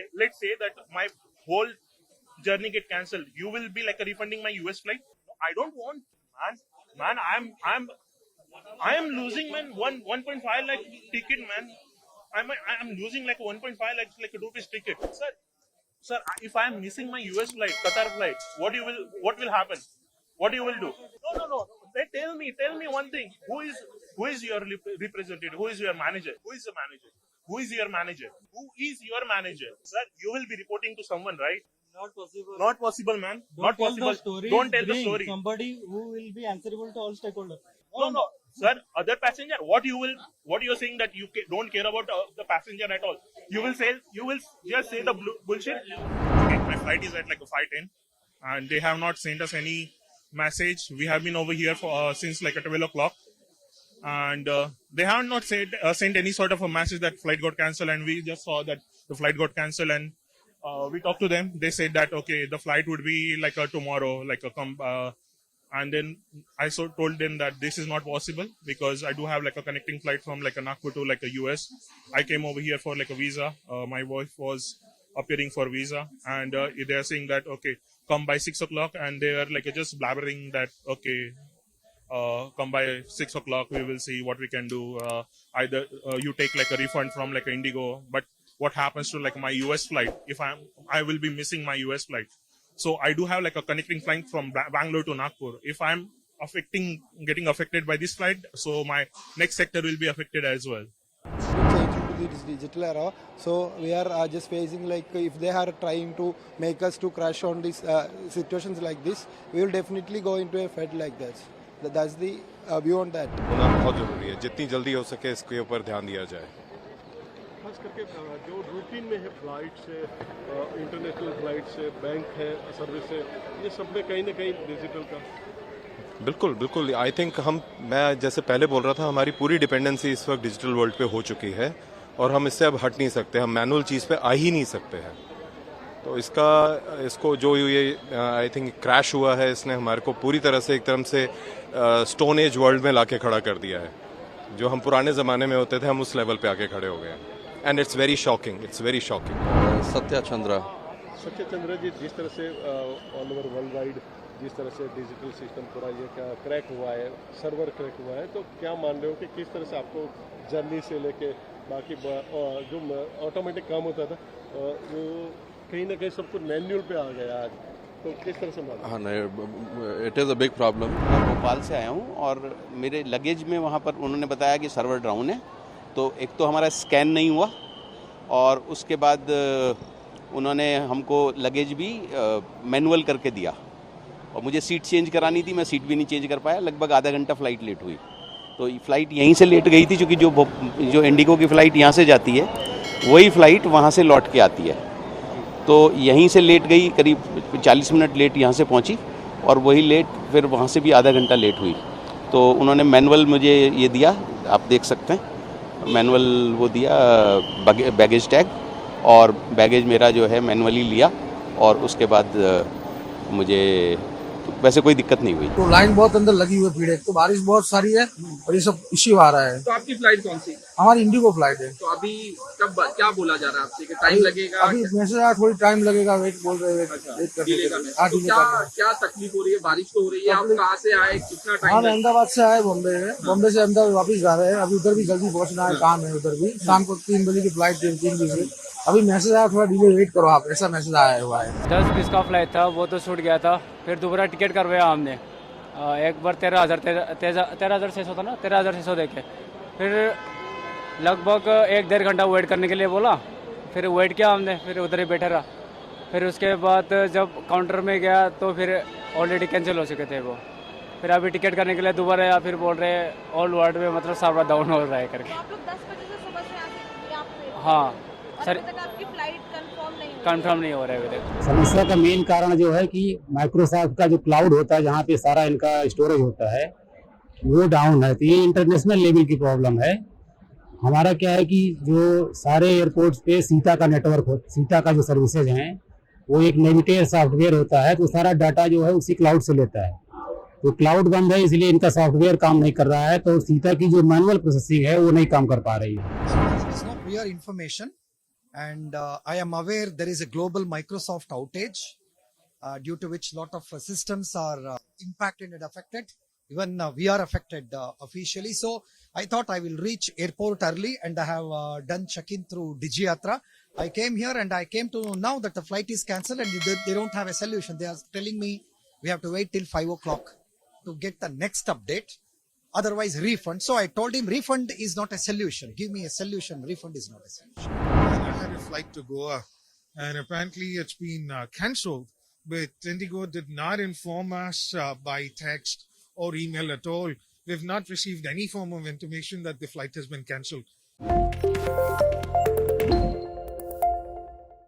okay, let's say that my whole journey get cancelled. You will be like refunding my US flight? No, I don't want, man. I am losing, man. 1.5 lakh ticket, man. I'm losing like 1.5 like rupees ticket, sir. Sir, if I am missing my US flight, Qatar flight, what will happen? What you will do? No. Tell me one thing. Who is your representative? Who is your manager? Who is the manager? Who is your manager? Who is your manager? Sir, you will be reporting to someone, right? Not possible. Not possible, man. Don't Not tell possible. the story. Don't tell the Bring story. somebody who will be answerable to all stakeholders. No, sir. Other passenger. What you're saying that you don't care about the passenger at all. You will just say the bullshit. Okay, my flight is at like a 5:10, and they have not sent us any message. We have been over here for since like at 12 o'clock, and they have not sent any sort of a message that flight got cancelled. And we just saw that the flight got cancelled, and we talked to them. They said that okay, the flight would be like a tomorrow, like a and then I told them that this is not possible because I do have like a connecting flight from like a Nagpur to like a US. I came over here for like a visa. My wife was appearing for visa, and they are saying that okay, come by 6 o'clock, and they are like just blabbering that okay, come by 6 o'clock, we will see what we can do. Either you take like a refund from like Indigo, but what happens to like my US flight if I will be missing my US flight? So I do have like a connecting flight from Bangalore to Nagpur. If I'm getting affected by this flight, so my next sector will be affected as well. Change into this digital era. So we are just facing like if they are trying to make us to crash on these situations like this, we will definitely go into a Fed like that. That's the view on that. होना बहुत जरूरी है. जितनी जल्दी हो सके इसके ऊपर ध्यान दिया जाए. खास करके जो रूटीन में है फ्लाइट से इंटरनेशनल फ्लाइट से बैंक है सर्विस है ये सब में कहीं ना कहीं डिजिटल का बिल्कुल आई थिंक मैं जैसे पहले बोल रहा था हमारी पूरी डिपेंडेंसी इस वक्त डिजिटल वर्ल्ड पे हो चुकी है और हम इससे अब हट नहीं सकते. हम मैनुअल चीज़ पे आ ही नहीं सकते हैं. तो इसको जो ये आई थिंक क्रैश हुआ है इसने हमारे को पूरी तरह से एक तरह से स्टोन एज वर्ल्ड में लाके खड़ा कर दिया है. जो हम पुराने ज़माने में होते थे हम उस लेवल पे आके खड़े हो गए हैं. And it's very shocking. Satya Chandra ji, जिस तरह से ऑल ओवर वर्ल्ड वाइड जिस तरह से डिजिटल सिस्टम पूरा ये क्रैक हुआ है, सर्वर क्रैक हुआ है, तो क्या मान रहे हो कि किस तरह से आपको जर्नी से लेके बाकी जो ऑटोमेटिक काम होता था वो कहीं ना कहीं सब कुछ मैन्युअल पे आ गया आज, तो किस तरह से मान? हाँ नहीं, it is a big problem. मैं भोपाल से आया हूँ और मेरे लगेज में वहाँ पर उन्होंने बताया कि सर्वर डाउन है. तो एक तो हमारा स्कैन नहीं हुआ और उसके बाद उन्होंने हमको लगेज भी मैनुअल करके दिया और मुझे सीट चेंज करानी थी. मैं सीट भी नहीं चेंज कर पाया. लगभग आधा घंटा फ़्लाइट लेट हुई. तो फ्लाइट यहीं से लेट गई थी क्योंकि जो इंडिगो की फ़्लाइट यहाँ से जाती है वही फ़्लाइट वहाँ से लौट के आती है. तो यहीं से लेट गई, करीब 40 मिनट लेट यहाँ से पहुँची और वही लेट फिर वहाँ से भी आधा घंटा लेट हुई. तो उन्होंने मैनुअल मुझे ये दिया, आप देख सकते हैं मैनुअल वो दिया बैगेज टैग, और बैगेज मेरा जो है मैनुअली लिया और उसके बाद मुझे वैसे कोई दिक्कत नहीं हुई. तो लाइन बहुत अंदर लगी हुई भीड़ है, तो बारिश बहुत सारी है और ये सब इश्यू आ रहा है. तो आपकी फ्लाइट कौन सी? हमारी इंडिगो फ्लाइट है. तो अभी कब क्या बोला जा रहा है आपसे कि टाइम लगेगा? अभी मैसेज आया थोड़ी टाइम लगेगा, वेट बोल रहे हैं. तो क्या तकलीफ हो रही है? बारिश तो हो रही है. आप कहाँ से आए, कितना टाइम? हम अहमदाबाद से आए बॉम्बे में. बॉम्बे से अहमदाबाद वापस जा रहे हैं. अभी उधर भी जल्दी पहुँचना है, काम है उधर भी. शाम को 3 बजे की फ्लाइट थी, 3 बजे. अभी मैसेज आया थोड़ा डिले वेट करो आप, ऐसा मैसेज आया हुआ है. 10-20 का फ्लाइट था, वो तो छूट गया था. फिर दोबारा टिकट करवाया हमने. एक बार 13,600 था ना, 13,600 देखे. फिर लगभग 1-1.5 घंटा वेट करने के लिए बोला. फिर वेट किया हमने, फिर उधर ही बैठा रहा. फिर उसके बाद जब काउंटर में गया तो फिर ऑलरेडी कैंसिल हो चुके थे वो. फिर अभी टिकट करने के लिए दोबारा या फिर बोल रहे हैं ऑल वर्ल्ड में मतलब सर्वर डाउन हो रहा है करके. आप लोग 10 बजे से सुबह से यहाँ पे? हाँ सर, आपकी फ्लाइट कंफर्म नहीं हो रहा है अभी तक. समस्या का मेन कारण जो है कि माइक्रोसॉफ्ट का जो क्लाउड होता है जहाँ पे सारा इनका स्टोरेज होता है वो डाउन है. तो ये इंटरनेशनल लेवल की प्रॉब्लम है. हमारा क्या है कि जो सारे एयरपोर्ट्स पे सीता का नेटवर्क हो, सीता का जो सर्विसेज हैं वो एक नेविटेयर सॉफ्टवेयर होता है. तो सारा डाटा जो है उसी क्लाउड से लेता है. तो क्लाउड बंद है इसलिए इनका सॉफ्टवेयर काम नहीं कर रहा है. तो सीता की जो मैनुअल प्रोसेसिंग है वो नहीं काम कर पा रही है. It's not real information and I am aware there is a global Microsoft outage due to which lot of systems are impacted and affected. Even we are affected officially. So I thought I will reach airport early, and I have done check-in through DigiYatra. I came here and I came to know now that the flight is cancelled and they don't have a solution. They are telling me we have to wait till 5 o'clock to get the next update. Otherwise refund. So I told him refund is not a solution. Give me a solution. Refund is not a solution. I had a flight to Goa, and apparently it's been cancelled. But Indigo did not inform us by text or email at all. We've not received any form of intimation that the flight has been cancelled.